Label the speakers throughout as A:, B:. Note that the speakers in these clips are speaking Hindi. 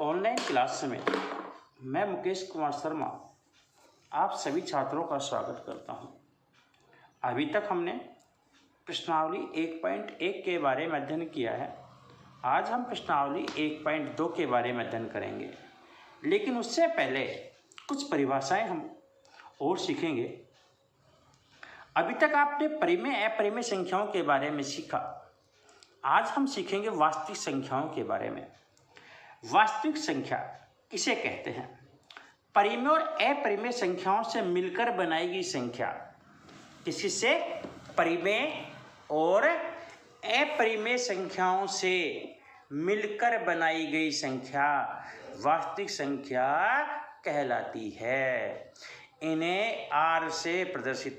A: ऑनलाइन क्लास में मैं मुकेश कुमार शर्मा आप सभी छात्रों का स्वागत करता हूं। अभी तक हमने प्रश्नावली 1.1 के बारे में अध्ययन किया है। आज हम प्रश्नावली 1.2 के बारे में अध्ययन करेंगे, लेकिन उससे पहले कुछ परिभाषाएं हम और सीखेंगे। अभी तक आपने परिमेय अपरिमेय संख्याओं के बारे में सीखा। आज हम सीखेंगे वास्तविक संख्याओं के बारे में। वास्तविक संख्या किसे कहते हैं? परिमेय और अपरिमेय संख्याओं से मिलकर बनाई गई संख्या। किससे? परिमेय और अपरिमेय संख्याओं से मिलकर बनाई गई संख्या वास्तविक संख्या कहलाती है। इन्हें R से प्रदर्शित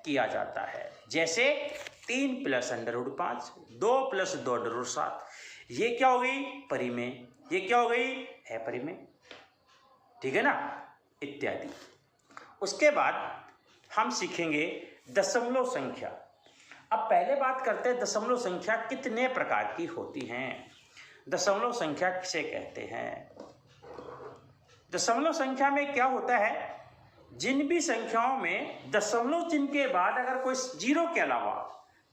A: किया जाता है। जैसे 3 + √5, 2 + 2 √7। ये क्या हो गई? परिमेय। ये क्या हो गई? अपरिमेय। ठीक है ना, इत्यादि। उसके बाद हम सीखेंगे दशमलव संख्या। अब पहले बात करते हैं दशमलव संख्या कितने प्रकार की होती हैं। दशमलव संख्या किसे कहते हैं? दशमलव संख्या में क्या होता है? जिन भी संख्याओं में दशमलव चिन्ह के बाद अगर कोई जीरो के अलावा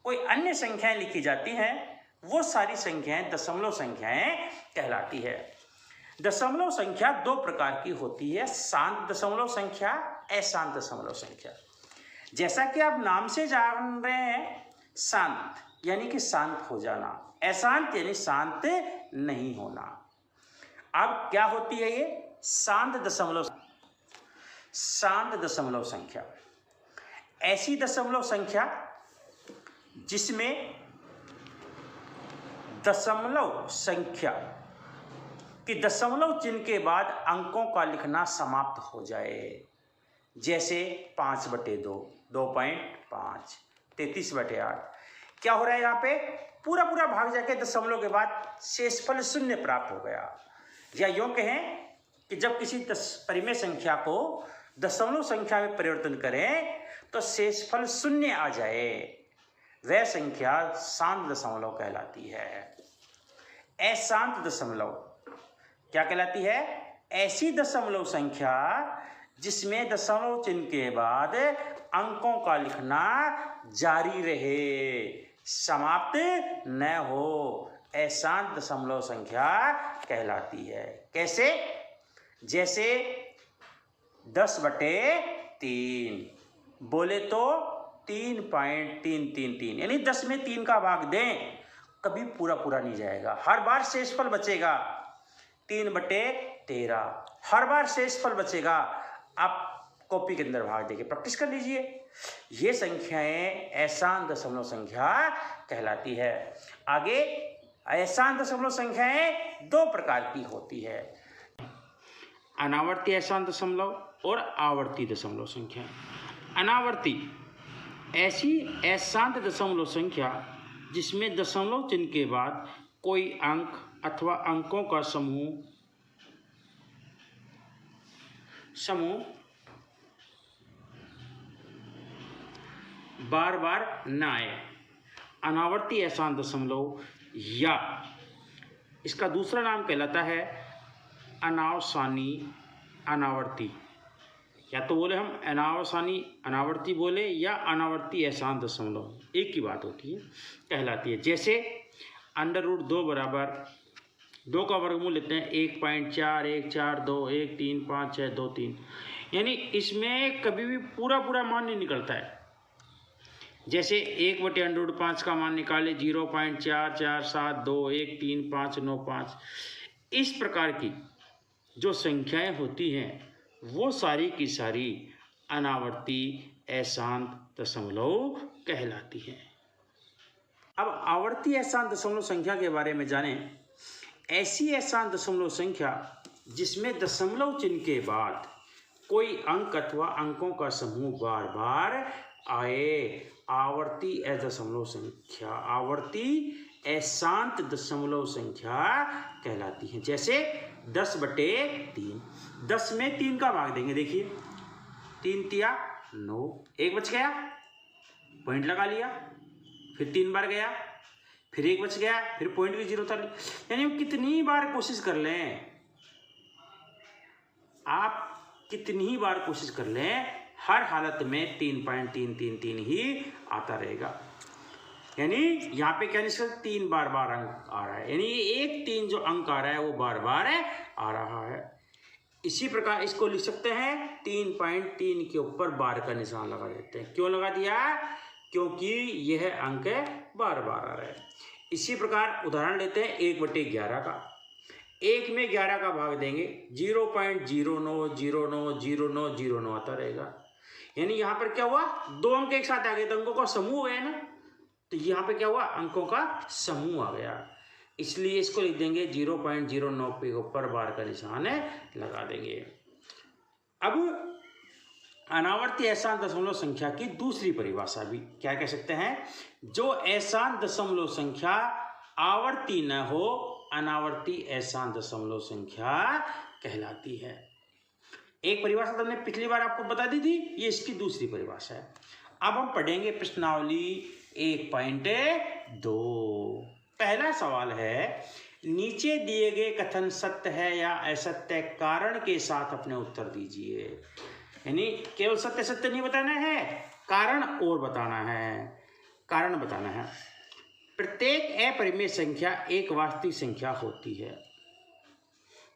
A: कोई अन्य संख्याएं लिखी जाती हैं, वो सारी संख्याएं दशमलव संख्याएं कहलाती है। दशमलव संख्या दो प्रकार की होती है, शांत दशमलव संख्या, अशांत दशमलव संख्या। जैसा कि आप नाम से जान रहे हैं, शांत यानी कि शांत हो जाना, अशांत यानी शांत नहीं होना। अब क्या होती है ये? शांत दशमलव संख्या ऐसी दशमलव संख्या जिसमें दशमलव संख्या कि दशमलव चिन्ह के बाद अंकों का लिखना समाप्त हो जाए। जैसे 5/2, 2.5, 33/8। क्या हो रहा है यहाँ पे? पूरा भाग जाके दशमलव के बाद शेषफल 0 प्राप्त हो गया। या यूं कहें कि जब किसी परिमेय संख्या को दशमलव संख्या में परिवर्तन करें तो शेषफल 0 आ जाए, वह संख्या शांत दशमलव कहलाती है। अशांत दशमलव क्या कहलाती है? ऐसी दशमलव संख्या जिसमें दशमलव चिन्ह के बाद अंकों का लिखना जारी रहे, समाप्त न हो, अशांत दशमलव संख्या कहलाती है। कैसे? जैसे 10/3 बोले तो 3.333, यानी 10 में 3 का भाग दें, कभी पूरा नहीं जाएगा। हर बार शेषफल बचेगा 3/13, हर बार शेषफल बचेगा। आप कॉपी के अंदर भाग देके प्रैक्टिस कर लीजिए। ये संख्याएं अशांत दशमलव संख्या कहलाती है। आगे अशांत दशमलव संख्याएं दो प्रकार की होती है, अनावर्ती अशांत दशमलव और आवर्ती दशमलव संख्या। अनावर्ती ऐसी अशांत दशमलव संख्या जिसमें दशमलव चिन्ह के बाद कोई अंक अथवा अंकों का समूह बार न आए। अनावर्ती अशांत दशमलव, या इसका दूसरा नाम कहलाता है अनावसानी अनावर्ती। या तो बोले हम अनावसानी अनावर्ती बोले या अनावर्ती अशांत दशमलव, एक ही बात होती है, कहलाती है। जैसे √2 बराबर 2 का वर्गमूल लेते हैं 1.4, 1, 4, 2, 1, 3, 5, 6, 2, 3, यानी इसमें कभी भी पूरा मान नहीं निकलता है। जैसे 1/√5 का मान निकाले 0.4472135995। इस प्रकार की जो संख्याएं होती हैं वो सारी की सारी अनावर्ती अशांत दशमलव कहलाती हैं। अब आवर्ती अशांत दशमलव संख्या के बारे में जानें। ऐसी अशांत दशमलव संख्या जिसमें दशमलव चिन्ह के बाद कोई अंक अथवा अंकों का समूह बार आए, आवर्ती दशमलव संख्या, आवर्ती अशांत दशमलव संख्या कहलाती है। जैसे 10/3, 10 में 3 का भाग देंगे। देखिए 3 तिया 9, 1 बच गया, पॉइंट लगा लिया, फिर 3 बार गया, फिर 1 बच गया, फिर पॉइंट की 0 था। यानी हम कितनी बार कोशिश कर लें आप कितनी ही बार कोशिश कर लें, हर हालत में 3.333 ही आता रहेगा। यानी यहाँ पे क्या निष्कर्ष, 3 बार अंक आ रहा है, यानी एक 3 जो अंक आ रहा है वो बार आ रहा है। इसी प्रकार इसको लिख सकते हैं 3.3 के ऊपर बार का निशान लगा देते हैं। क्यों लगा दिया? क्योंकि यह अंक बार आ रहा है। इसी प्रकार उदाहरण लेते हैं 1/11 का। 1 में 11 का भाग देंगे 0.09090909 आता रहेगा। यानी यहाँ पर क्या हुआ, 2 अंक एक साथ आ गए तो अंकों का समूह है ना, तो यहाँ पे क्या हुआ, अंकों का समूह आ गया। इसलिए इसको लिख देंगे 0.09 के ऊपर बार का निशान लगा देंगे। अब अनावर्ती अशांत दशमलव संख्या की दूसरी परिभाषा भी क्या कह सकते हैं, जो अशांत दशमलव संख्या आवर्ती न हो अनावर्ती अशांत दशमलव संख्या कहलाती है। एक परिभाषा तो हमने पिछली बार आपको बता दी थी, ये इसकी दूसरी परिभाषा है। अब हम पढ़ेंगे प्रश्नावली 1.2। पहला सवाल है, नीचे दिए गए कथन सत्य है या असत्य, कारण के साथ अपने उत्तर दीजिए। यानी केवल सत्य सत्य नहीं बताना है, कारण और बताना है, कारण बताना है। प्रत्येक अपरिमेय संख्या एक वास्तविक संख्या होती है।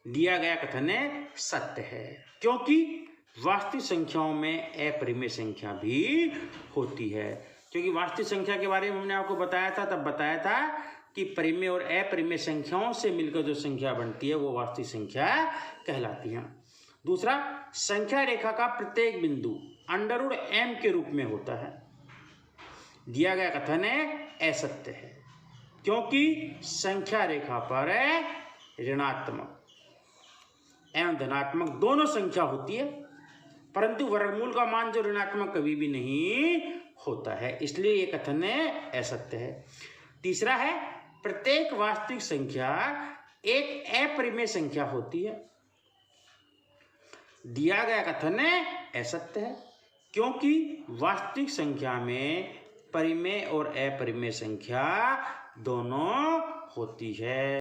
A: दिया गया कथन सत्य है, क्योंकि वास्तविक संख्याओं में अपरिमेय संख्या भी होती है। क्योंकि वास्तविक संख्या के बारे में हमने आपको बताया था, तब बताया था कि परिमेय और अपरिमेय संख्याओं से मिलकर जो संख्या बनती है वो वास्तविक संख्या कहलाती है। दूसरा, संख्या रेखा का प्रत्येक बिंदु √m के रूप में होता है। दिया गया कथन असत्य है, क्योंकि संख्या रेखा पर ऋणात्मक एवं धनात्मक दोनों संख्या होती है, परंतु वर्गमूल का मान जो ऋणात्मक कभी भी नहीं होता है, इसलिए ये कथन असत्य है। तीसरा है, प्रत्येक वास्तविक संख्या एक अपरिमेय संख्या होती है। दिया गया कथन असत्य है, क्योंकि वास्तविक संख्या में परिमेय और अपरिमेय संख्या दोनों होती है।